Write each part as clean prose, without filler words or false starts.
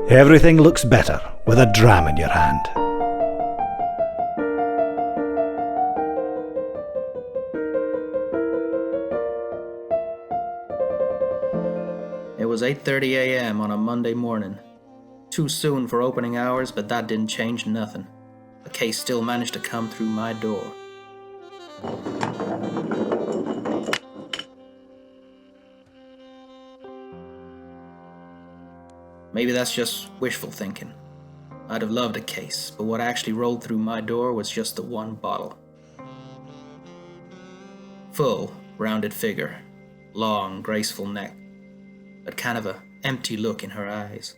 Everything looks better with a dram in your hand. It was 8:30 a.m. on a Monday morning. Too soon for opening hours, but that didn't change nothing. The case still managed to come through my door. Maybe that's just wishful thinking. I'd have loved a case, but what actually rolled through my door was just the one bottle. Full, rounded figure, long, graceful neck, but kind of a empty look in her eyes.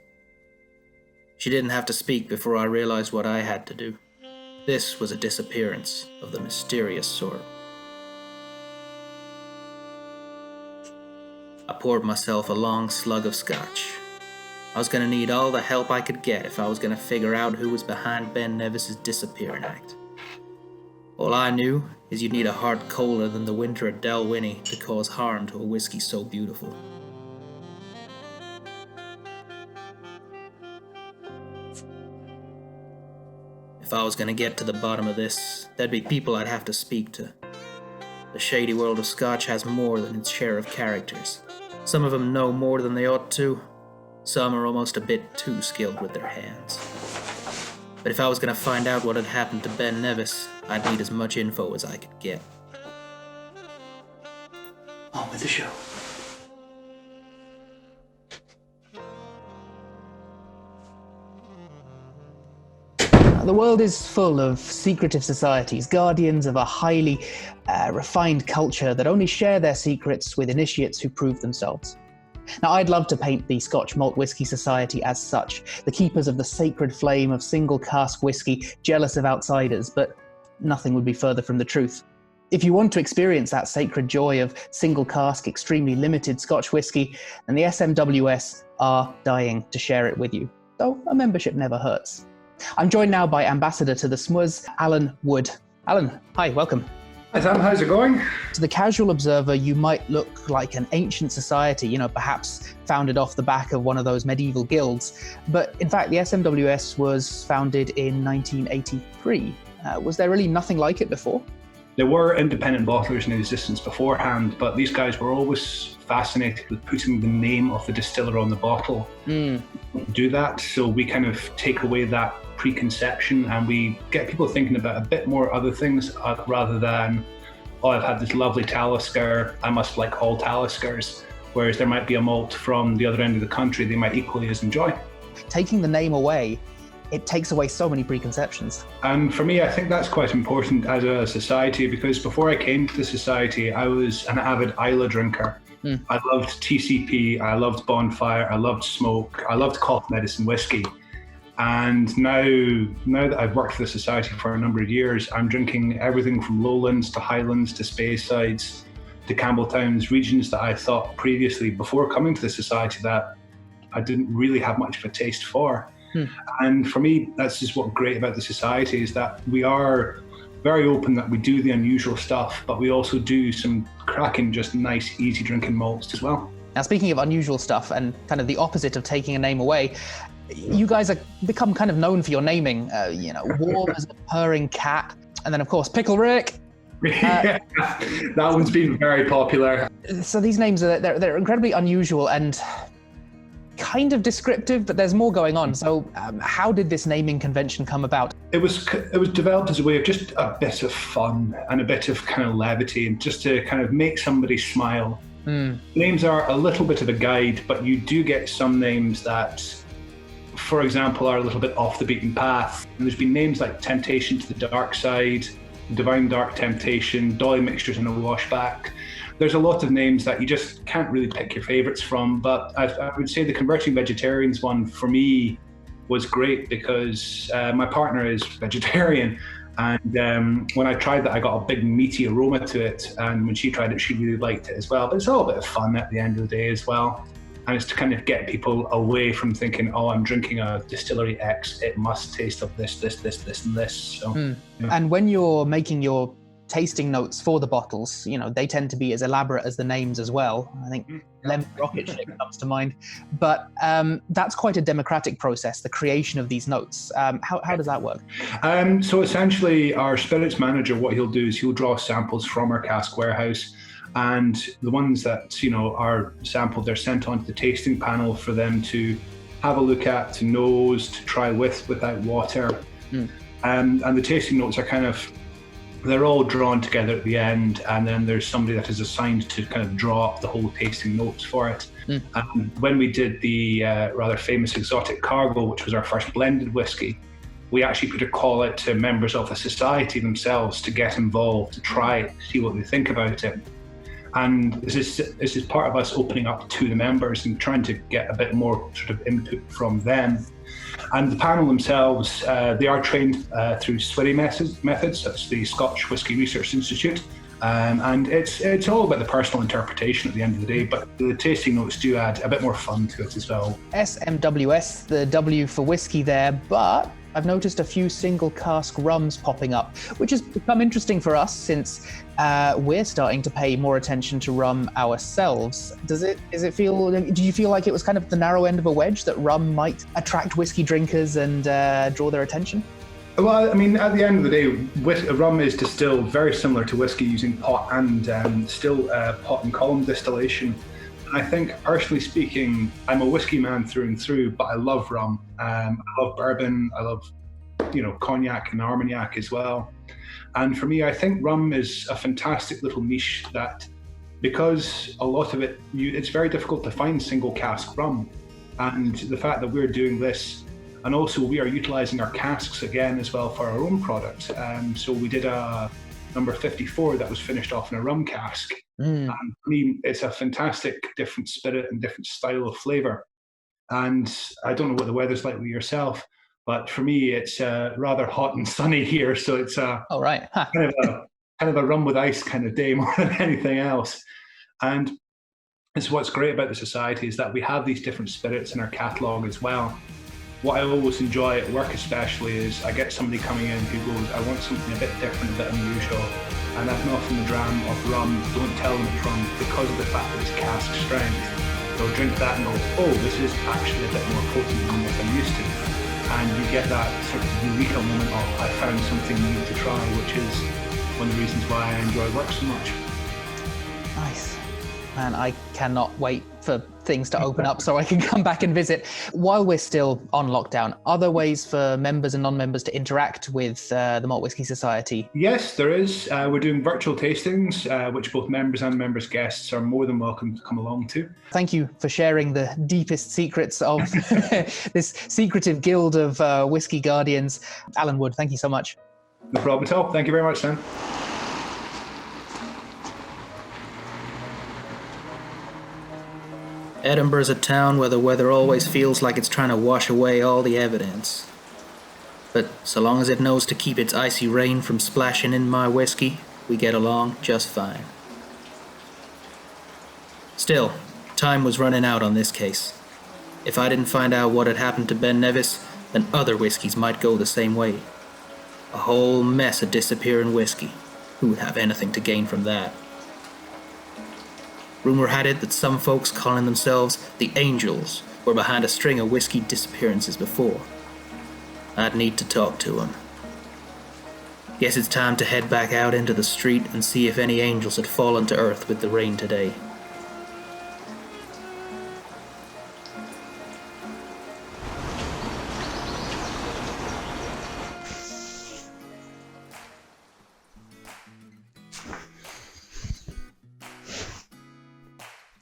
She didn't have to speak before I realized what I had to do. This was a disappearance of the mysterious sort. I poured myself a long slug of scotch. I was going to need all the help I could get if I was going to figure out who was behind Ben Nevis's disappearing act. All I knew is you'd need a heart colder than the winter at Dalwhinnie to cause harm to a whiskey so beautiful. If I was going to get to the bottom of this, there'd be people I'd have to speak to. The shady world of Scotch has more than its share of characters. Some of them know more than they ought to. Some are almost a bit too skilled with their hands. But if I was going to find out what had happened to Ben Nevis, I'd need as much info as I could get. On with the show. The world is full of secretive societies, guardians of a highly refined culture that only share their secrets with initiates who prove themselves. Now, I'd love to paint the Scotch Malt Whisky Society as such, the keepers of the sacred flame of single cask whisky, jealous of outsiders, but nothing would be further from the truth. If you want to experience that sacred joy of single cask, extremely limited Scotch whisky, then the SMWS are dying to share it with you, though a membership never hurts. I'm joined now by Ambassador to the SMWS, Alan Wood. Alan, hi, welcome. Hi Sam, how's it going? To the casual observer, you might look like an ancient society, perhaps founded off the back of one of those medieval guilds. But in fact, the SMWS was founded in 1983. Was there really nothing like it before? There were independent bottlers in existence beforehand, but these guys were always fascinated with putting the name of the distiller on the bottle. Do that, so we kind of take away that preconception and we get people thinking about a bit more other things rather than, oh, I've had this lovely Talisker, I must like all Taliskers, whereas there might be a malt from the other end of the country they might equally as enjoy. Taking the name away, it takes away so many preconceptions. And for me, I think that's quite important as a society, because before I came to the society, I was an avid Isla drinker. I loved TCP, I loved Bonfire, I loved smoke, I loved cough medicine whiskey. And now that I've worked for the society for a number of years, I'm drinking everything from lowlands to highlands to Speysides to Campbelltowns, regions that I thought previously, before coming to the society, that I didn't really have much of a taste for. And for me, that's just what's great about the society, is that we are very open, that we do the unusual stuff, but we also do some cracking, just nice, easy drinking malts as well. Now, speaking of unusual stuff and kind of the opposite of taking a name away, you guys have become kind of known for your naming, Warm as a Purring Cat, and then of course, Pickle Rick. That one's been very popular. So these names they're incredibly unusual and kind of descriptive, but there's more going on. So how did this naming convention come about? It was developed as a way of just a bit of fun and a bit of kind of levity, and just to kind of make somebody smile. Names are a little bit of a guide, but you do get some names that, for example, are a little bit off the beaten path. And there's been names like Temptation to the Dark Side, Divine Dark Temptation, Dolly Mixtures and a Washback. There's a lot of names that you just can't really pick your favorites from, but I would say the Converting Vegetarians one for me was great because my partner is vegetarian, and when I tried that, I got a big meaty aroma to it, and when she tried it, she really liked it as well. But it's all a bit of fun at the end of the day as well, and it's to kind of get people away from thinking, oh, I'm drinking a distillery X, it must taste of this, and this. So, And when you're making your tasting notes for the bottles, they tend to be as elaborate as the names as well. I think lemon rocket ship comes to mind. But that's quite a democratic process, the creation of these notes. How does that work? So essentially, our spirits manager, what he'll do is he'll draw samples from our cask warehouse, and the ones that are sampled, they're sent onto the tasting panel for them to have a look at, to nose, to try without water. And the tasting notes are they're all drawn together at the end, and then there's somebody that is assigned to kind of draw up the whole tasting notes for it. When we did the rather famous exotic cargo, which was our first blended whiskey, we actually put a call out to members of the society themselves to get involved, to try it, see what they think about it. And this is part of us opening up to the members and trying to get a bit more sort of input from them. And the panel themselves, they are trained through SWIRI methods. That's the Scotch Whisky Research Institute. And it's all about the personal interpretation at the end of the day, but the tasting notes do add a bit more fun to it as well. SMWS, the W for whiskey there, but I've noticed a few single cask rums popping up, which has become interesting for us since we're starting to pay more attention to rum ourselves. Do you feel like it was kind of the narrow end of a wedge, that rum might attract whiskey drinkers and draw their attention? Well, I mean, at the end of the day, rum is distilled very similar to whiskey using pot and still pot and column distillation. And I think, personally speaking, I'm a whiskey man through and through, but I love rum. I love bourbon. I love, cognac and Armagnac as well. And for me, I think rum is a fantastic little niche that, because a lot of it, it's very difficult to find single cask rum. And the fact that we're doing this, and also we are utilising our casks again as well for our own product. So we did a number 54 that was finished off in a rum cask. And for me, it's a fantastic different spirit and different style of flavour. And I don't know what the weather's like with yourself, but for me, it's rather hot and sunny here. So it's kind of a rum with ice kind of day more than anything else. And it's what's great about the society is that we have these different spirits in our catalogue as well. What I always enjoy at work especially is I get somebody coming in who goes, I want something a bit different, a bit unusual. And I've often the dram of rum, don't tell them it's rum because of the fact that it's cask strength. They'll drink that and go, oh, this is actually a bit more potent than what I'm used to. And you get that sort of eureka moment of, I found something new to try, which is one of the reasons why I enjoy work so much. Nice. Man, I cannot wait for things to open up so I can come back and visit. While we're still on lockdown, are there ways for members and non-members to interact with the Malt Whisky Society? Yes, there is. We're doing virtual tastings, which both members and members' guests are more than welcome to come along to. Thank you for sharing the deepest secrets of this secretive guild of whiskey guardians. Alan Wood, thank you so much. No problem at all. Thank you very much, Sam. Edinburgh's a town where the weather always feels like it's trying to wash away all the evidence. But so long as it knows to keep its icy rain from splashing in my whiskey, we get along just fine. Still, time was running out on this case. If I didn't find out what had happened to Ben Nevis, then other whiskies might go the same way. A whole mess of disappearing whiskey. Who would have anything to gain from that? Rumour had it that some folks calling themselves the Angels were behind a string of whiskey disappearances before. I'd need to talk to them. Guess it's time to head back out into the street and see if any angels had fallen to earth with the rain today.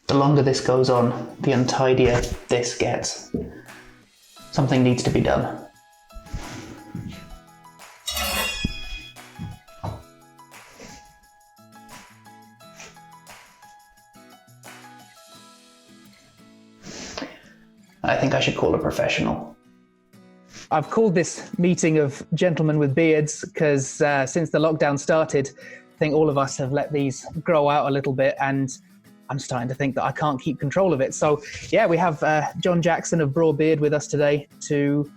The longer this goes on, the untidier this gets. Something needs to be done. I think I should call a professional. I've called this meeting of gentlemen with beards because since the lockdown started, I think all of us have let these grow out a little bit, and I'm starting to think that I can't keep control of it. So yeah, we have John Jackson of Braw Beard with us today to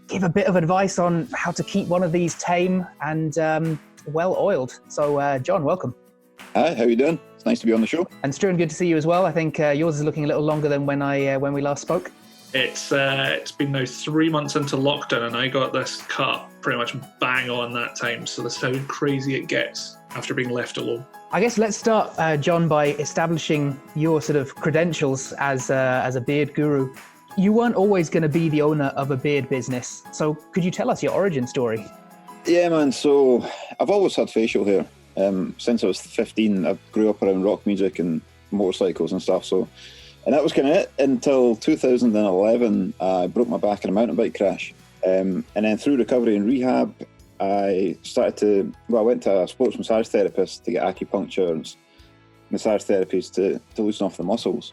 give a bit of advice on how to keep one of these tame and well oiled. So, John, welcome. Hi, how you doing? It's nice to be on the show. And Struan, good to see you as well. I think yours is looking a little longer than when we last spoke. It's been now 3 months into lockdown, and I got this cut pretty much bang on that time. So that's how crazy it gets after being left alone. I guess let's start, John, by establishing your sort of credentials as a beard guru. You weren't always going to be the owner of a beard business, so could you tell us your origin story? Yeah, man. So I've always had facial hair. Since I was 15, I grew up around rock music and motorcycles and stuff. And that was kind of it until 2011. I broke my back in a mountain bike crash. And then through recovery and rehab, I went to a sports massage therapist to get acupuncture and massage therapies to loosen off the muscles.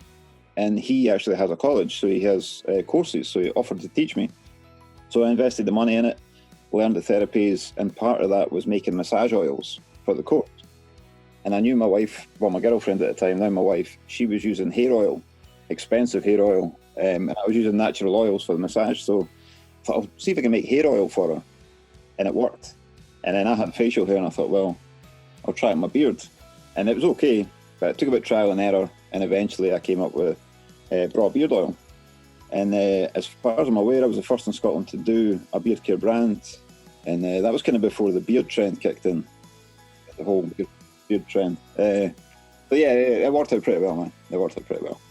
And he actually has a college, so he has courses, so he offered to teach me. So I invested the money in it, learned the therapies, and part of that was making massage oils for the course. And I knew my wife, my girlfriend at the time, now my wife, she was using hair oil, expensive hair oil, and I was using natural oils for the massage, so I thought, I'll see if I can make hair oil for her. And it worked. And then I had facial hair, and I thought, well, I'll try it on my beard. And it was okay, but it took a bit of trial and error, and eventually I came up with Braw Beard oil. And as far as I'm aware, I was the first in Scotland to do a beard care brand, and that was kind of before the beard trend kicked in, the whole beard trend. But yeah, it worked out pretty well, man. It worked out pretty well.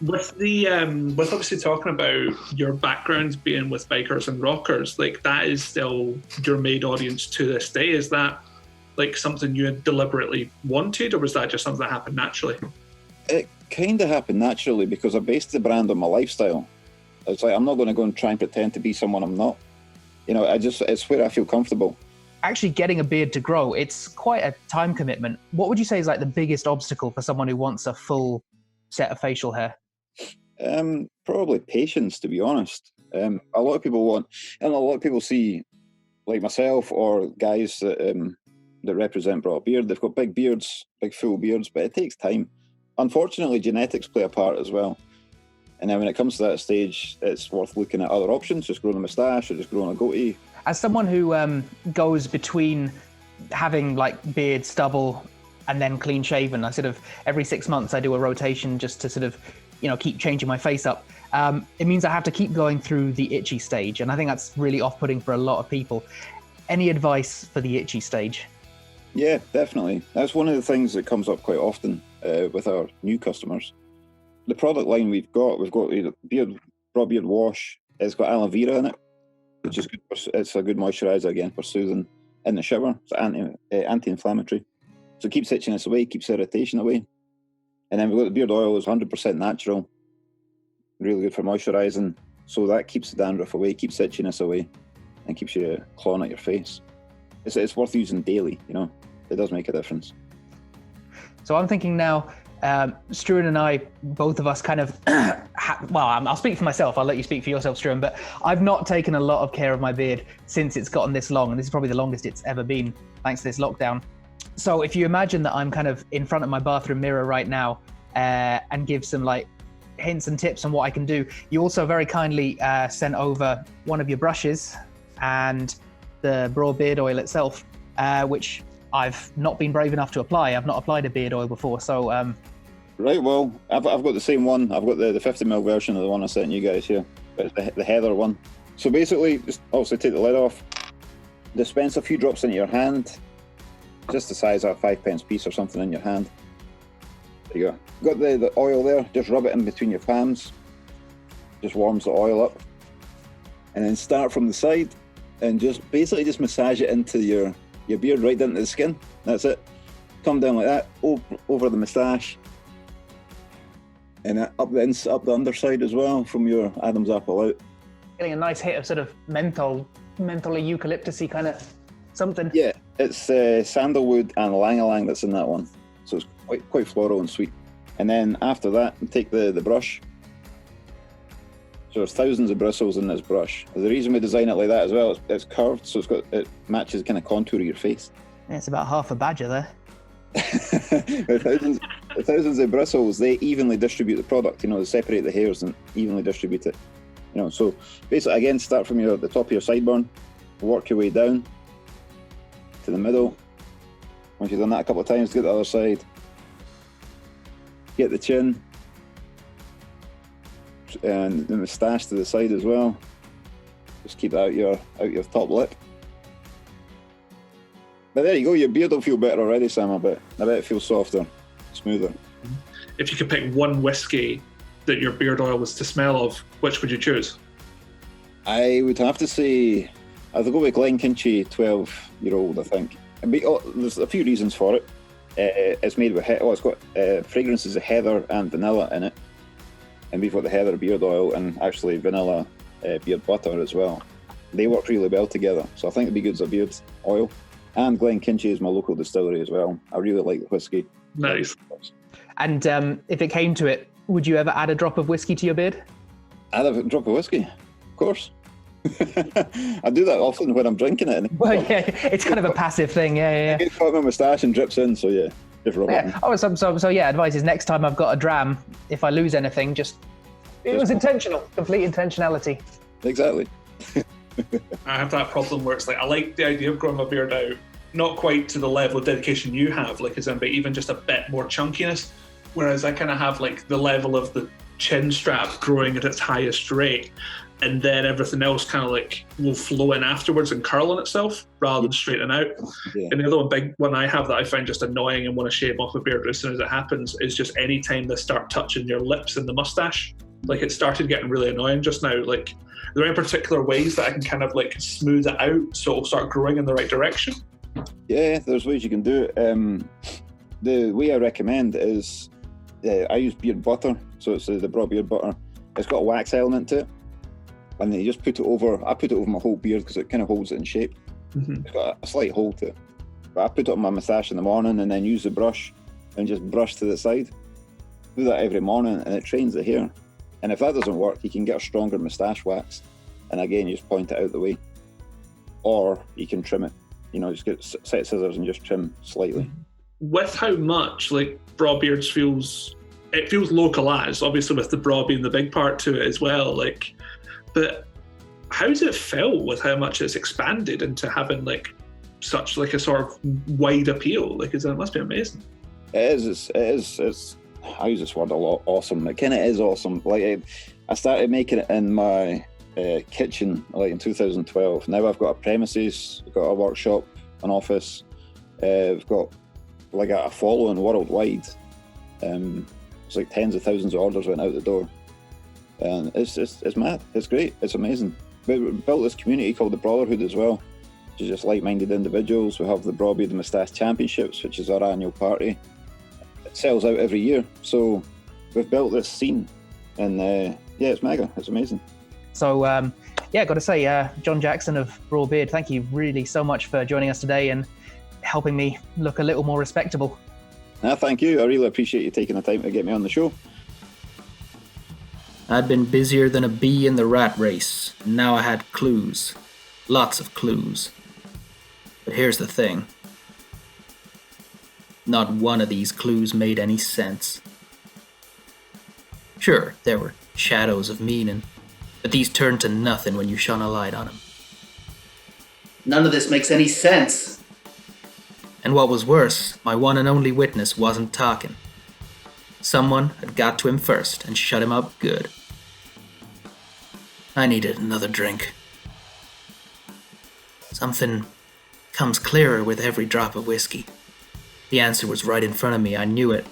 With with obviously talking about your backgrounds being with bikers and rockers, like that is still your main audience to this day. Is that like something you had deliberately wanted, or was that just something that happened naturally? It kind of happened naturally because I based the brand on my lifestyle. It's like, I'm not going to go and try and pretend to be someone I'm not. You know, it's where I feel comfortable. Actually getting a beard to grow, it's quite a time commitment. What would you say is like the biggest obstacle for someone who wants a full set of facial hair? Probably patience, to be honest. A lot of people want, and a lot of people see, like myself or guys that represent Braw Beard, they've got big beards, big full beards, but it takes time. Unfortunately, genetics play a part as well. And then when it comes to that stage, it's worth looking at other options, just growing a moustache or just growing a goatee. As someone who goes between having like beard, stubble, and then clean shaven, I sort of every 6 months I do a rotation just to sort of, keep changing my face up. It means I have to keep going through the itchy stage, and I think that's really off-putting for a lot of people. Any advice for the itchy stage? Yeah, definitely. That's one of the things that comes up quite often with our new customers. The product line we've got Braw Beard Wash. It's got aloe vera in it, which is good. It's a good moisturiser again for soothing in the shower. It's anti-inflammatory, so it keeps itchiness away, keeps irritation away. And then we've got the beard oil, is 100% natural, really good for moisturising. So that keeps the dandruff away, keeps itchiness away, and keeps you clawing at your face. It's worth using daily. It does make a difference. So I'm thinking now. Struan and I, both of us kind of, I'll speak for myself, I'll let you speak for yourself, Struan, but I've not taken a lot of care of my beard since it's gotten this long, and this is probably the longest it's ever been, thanks to this lockdown. So if you imagine that I'm kind of in front of my bathroom mirror right now, and give some like hints and tips on what I can do, you also very kindly sent over one of your brushes and the Braw Beard oil itself, which I've not been brave enough to apply. I've not applied a beard oil before, so... Right, well, I've got the same one. I've got the 50ml version of the one I sent you guys here. It's the Heather one. So basically, just obviously take the lid off, dispense a few drops into your hand, just the size of a 5p piece or something in your hand. There you go. Got the oil there, just rub it in between your palms. Just warms the oil up. And then start from the side and just massage it into your beard, right into the skin. That's it. Come down like that, over the moustache, and up the underside as well, from your Adam's apple out. Getting a nice hit of sort of mentally eucalyptusy kind of something. Yeah, it's sandalwood and ylang-ylang that's in that one, so it's quite floral and sweet. And then after that, take the brush. So there's thousands of bristles in this brush. The reason we design it like that as well, it's curved, so it matches the kind of contour of your face. Yeah, it's about half a badger there. the thousands of bristles, they evenly distribute the product. They separate the hairs and evenly distribute it. So basically, again, start from the top of your sideburn, work your way down to the middle, Once you've done that a couple of times, get the other side. Get the chin. And the moustache to the side as well. Just keep that out your top lip. But there you go, your beard will feel better already, Sam, I bet it feels softer, smoother. If you could pick one whiskey that your beard oil was to smell of, which would you choose? I would have to say, I'd go with Glenkinchie 12-year-old, I think. There's a few reasons for it. It's made with, it's got fragrances of heather and vanilla in it. And we've got the heather beard oil and actually vanilla beard butter as well. They work really well together, so I think it'd be good as a beard oil. And Glenkinchie is my local distillery as well. I really like the whiskey. Nice. And if it came to it, would you ever add a drop of whiskey to your beard? Add a drop of whiskey? Of course. I do that often when I'm drinking it. Well, yeah, it's kind of a passive thing, yeah. It's got my moustache and drips in, so yeah. Just rub it in. Oh, so yeah, advice is next time I've got a dram, if I lose anything, it was intentional, complete intentionality. Exactly. I have that problem where it's like, I like the idea of growing my beard out, not quite to the level of dedication you have, like as in, but even just a bit more chunkiness. Whereas I kind of have like the level of the chin strap growing at its highest rate, and then everything else kind of like will flow in afterwards and curl on itself rather than straighten out. Yeah. And the other big one I have that I find just annoying and want to shave off a beard as soon as it happens is just any time they start touching your lips and the mustache. Like it started getting really annoying just now. Like, are there any particular ways that I can kind of like smooth it out so it'll start growing in the right direction? Yeah, there's ways you can do it. The way I recommend is I use beard butter, so it's the Braw Beard butter. It's got a wax element to it, and then you just put it over. I put it over my whole beard because it kind of holds it in shape. Mm-hmm. It's got a slight hold to it. But I put it on my moustache in the morning and then use the brush and just brush to the side. Do that every morning and it trains the hair. And if that doesn't work, you can get a stronger moustache wax. And again, you just point it out the way. Or you can trim it. You know, just get set scissors and just trim slightly. With how much like Braw Beards feels localized, obviously with the Braw being the big part to it as well. Like, but how's it felt with how much it's expanded into having like such like a sort of wide appeal? Like, it must be amazing. It is. I use this word a lot. Awesome. It kind of is awesome. Like I started making it in my kitchen like in 2012. Now I've got a premises, I've got a workshop, an office. I've got like a following worldwide. It's like tens of thousands of orders went out the door, and it's mad. It's great. It's amazing. We built this community called the Brotherhood as well, which is just like-minded individuals. We have the Braw Beard and Moustache Championships, which is our annual party. It sells out every year, so we've built this scene, and yeah, it's mega. It's amazing. So yeah, got to say, John Jackson of Braw Beard, thank you really so much for joining us today and helping me look a little more respectable. Thank you. I really appreciate you taking the time to get me on the show. I'd been busier than a bee in the rat race, and now I had clues. Lots of clues. But here's the thing. Not one of these clues made any sense. Sure, there were shadows of meaning, but these turned to nothing when you shone a light on them. None of this makes any sense. And what was worse, my one and only witness wasn't talking. Someone had got to him first and shut him up good. I needed another drink. Something comes clearer with every drop of whiskey. The answer was right in front of me, I knew it.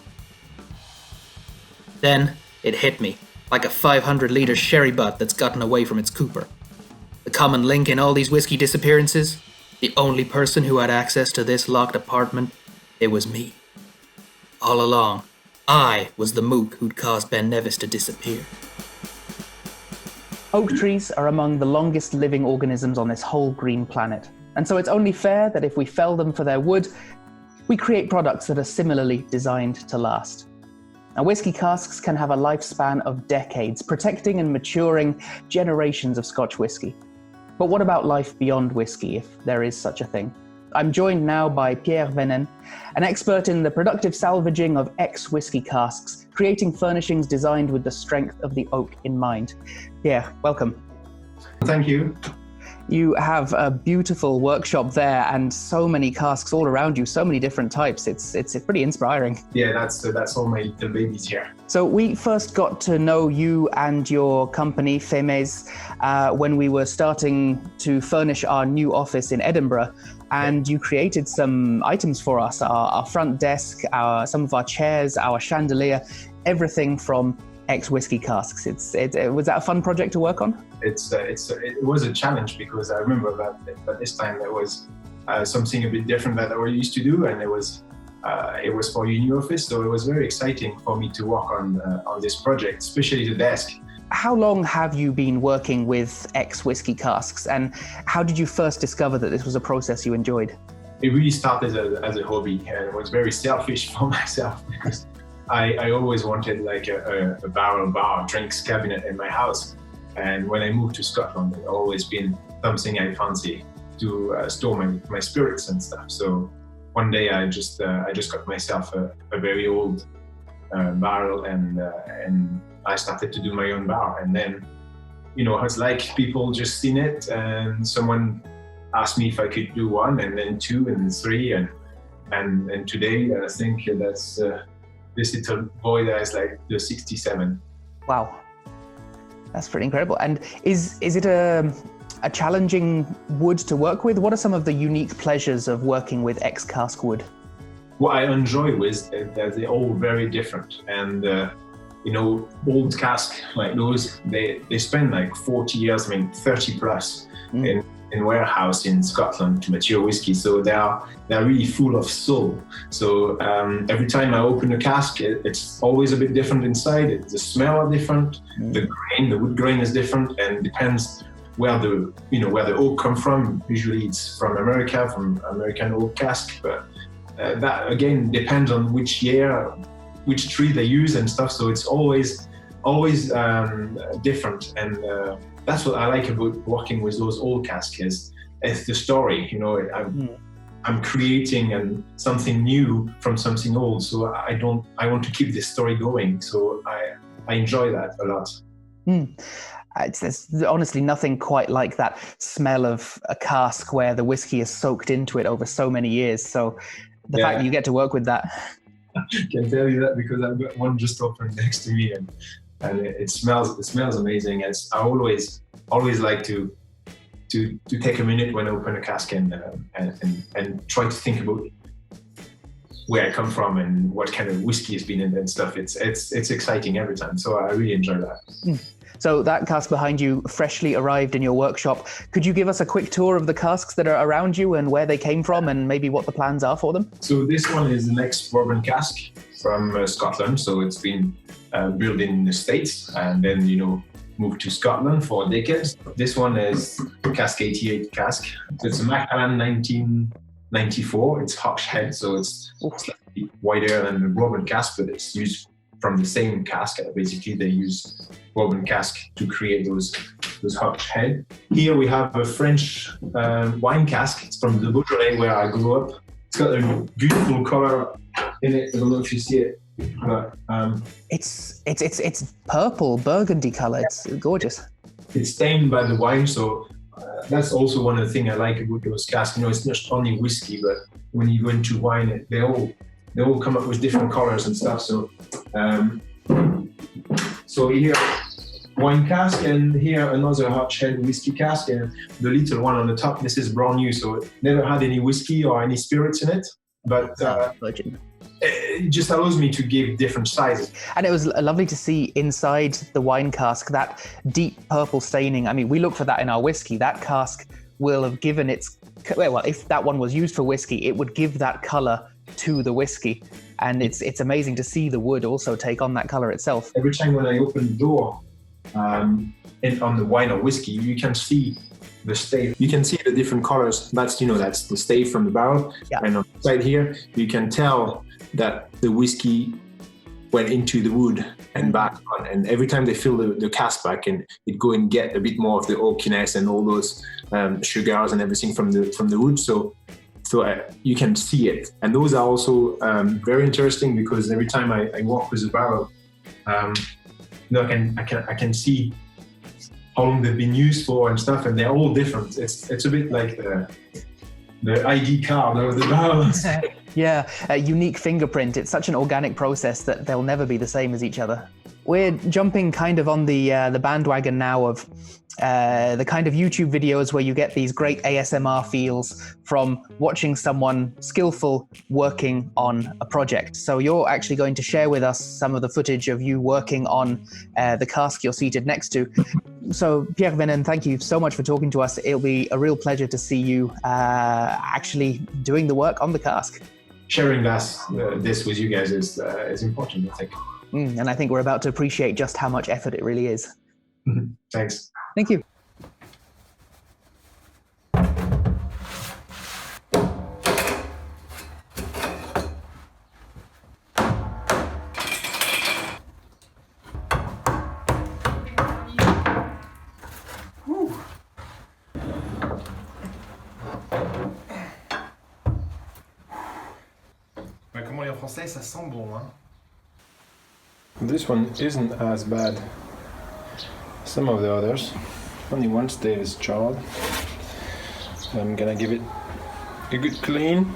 Then, it hit me, like a 500-litre sherry butt that's gotten away from its cooper. The common link in all these whiskey disappearances? The only person who had access to this locked apartment? It was me. All along, I was the mook who'd caused Ben Nevis to disappear. Oak trees are among the longest living organisms on this whole green planet. And so it's only fair that if we fell them for their wood, we create products that are similarly designed to last. Now, whiskey casks can have a lifespan of decades, protecting and maturing generations of Scotch whiskey. But what about life beyond whiskey, if there is such a thing? I'm joined now by Pierre Vennen, an expert in the productive salvaging of ex-whiskey casks, creating furnishings designed with the strength of the oak in mind. Pierre, welcome. Thank you. You have a beautiful workshop there and so many casks all around you, so many different types. It's pretty inspiring. Yeah, that's all my little babies here. So we first got to know you and your company, Maiz, when we were starting to furnish our new office in Edinburgh. And you created some items for us, our front desk, some of our chairs, our chandelier, everything from ex-whiskey casks. Was that a fun project to work on? It was a challenge because I remember that this time there was something a bit different that I used to do, and it was for your new office, so it was very exciting for me to work on this project, especially the desk. How long have you been working with ex-whiskey casks, and how did you first discover that this was a process you enjoyed? It really started as a hobby, and it was very selfish for myself because I always wanted like a barrel bar drinks cabinet in my house. And when I moved to Scotland, it's always been something I fancy to store my spirits and stuff. So one day I just got myself a very old barrel, and I started to do my own bar. And then, it's like people just seen it, and someone asked me if I could do one, and then two, and three, and today I think that's this little boy that is like the 67. Wow. That's pretty incredible. And is it a challenging wood to work with? What are some of the unique pleasures of working with ex-cask wood? What I enjoy with that they're all very different. And, old cask like those, they spend like 40 years, 30 plus in warehouse in Scotland to mature whiskey. So they're really full of soul. So every time I open a cask, it's always a bit different inside. The smell are different. The wood grain is different, and depends where the oak come from. Usually it's from American oak cask, but that again depends on which year, which tree they use and stuff. So it's always different, and that's what I like about working with those old casks is the story. I'm creating something new from something old, so I want to keep this story going. So I enjoy that a lot. There's honestly nothing quite like that smell of a cask where the whiskey is soaked into it over so many years. So the fact that you get to work with that. I can tell you that because I've got one just opened next to me, and it smells amazing. I always like to take a minute when I open a cask and try to think about where I come from and what kind of whiskey has been in and stuff. It's exciting every time, so I really enjoy that. So that cask behind you freshly arrived in your workshop. Could you give us a quick tour of the casks that are around you and where they came from and maybe what the plans are for them? So this one is an ex-bourbon cask from Scotland. So it's been built in the States and then, moved to Scotland for decades. This one is Cask 88 cask. So it's a Macallan 1994. It's Hotch head, so it's slightly wider than the bourbon cask, but it's used from the same cask. Basically, they use bourbon cask to create those Hotch head. Here we have a French wine cask. It's from the Beaujolais where I grew up. It's got a beautiful color in it. I don't know if you see it, but it's purple burgundy color. It's gorgeous. It's stained by the wine, so that's also one of the things I like about those casks. It's not only whiskey, but when you go into wine, they all come up with different colors and stuff. So here, wine cask, and here another Hotch head whiskey cask, and the little one on the top, this is brand new, so it never had any whiskey or any spirits in it, but it just allows me to give different sizes. And it was lovely to see inside the wine cask that deep purple staining. I mean, we look for that in our whiskey. That cask will have given if that one was used for whiskey, it would give that color to the whiskey, and it's amazing to see the wood also take on that color itself. Every time when I open the door on the wine or whiskey, you can see the stave. You can see the different colors. That's the stave from the barrel. Yeah. And on the side here, you can tell that the whiskey went into the wood and back on. And every time they fill the cask back, and it go and get a bit more of the oakiness and all those sugars and everything from the wood. So you can see it. And those are also very interesting because every time I walk with the barrel, I can see how long they've been used for and stuff, and they're all different. It's a bit like the ID card or the barrels. Yeah, a unique fingerprint. It's such an organic process that they'll never be the same as each other. We're jumping kind of on the bandwagon now of the kind of YouTube videos where you get these great ASMR feels from watching someone skillful working on a project. So you're actually going to share with us some of the footage of you working on the cask you're seated next to. So Pierre, Vennen, thank you so much for talking to us. It'll be a real pleasure to see you actually doing the work on the cask. Sharing this with you guys is important, I think. And I think we're about to appreciate just how much effort it really is. Thanks. Thank you. Comment dire en français, ça sent bon, hein? This one isn't as bad as some of the others. Only one state is charred. So I'm gonna give it a good clean.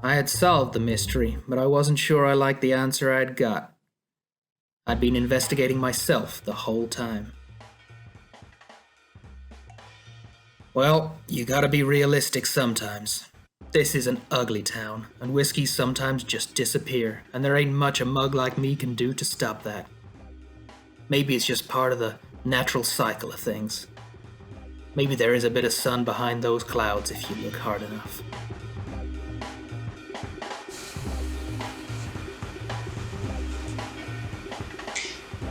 I had solved the mystery, but I wasn't sure I liked the answer I'd got. I'd been investigating myself the whole time. Well, you gotta be realistic sometimes. This is an ugly town, and whiskeys sometimes just disappear, and there ain't much a mug like me can do to stop that. Maybe it's just part of the natural cycle of things. Maybe there is a bit of sun behind those clouds if you look hard enough.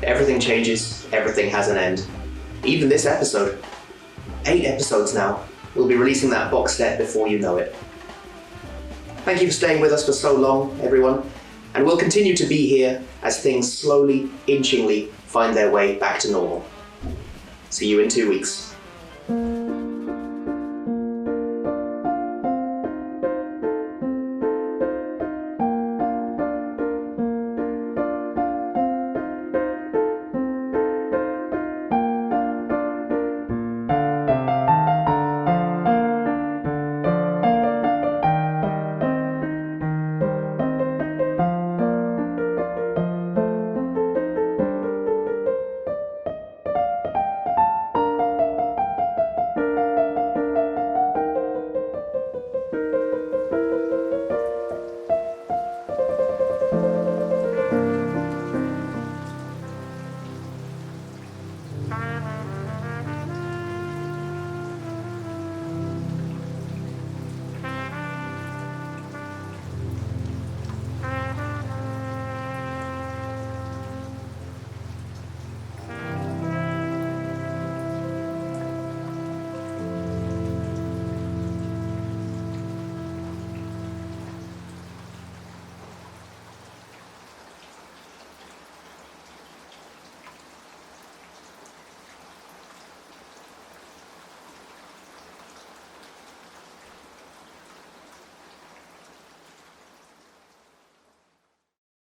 Everything changes, everything has an end. Even this episode. 8 episodes now. We'll be releasing that box set before you know it. Thank you for staying with us for so long, everyone. And we'll continue to be here as things slowly, inchingly find their way back to normal. See you in 2 weeks.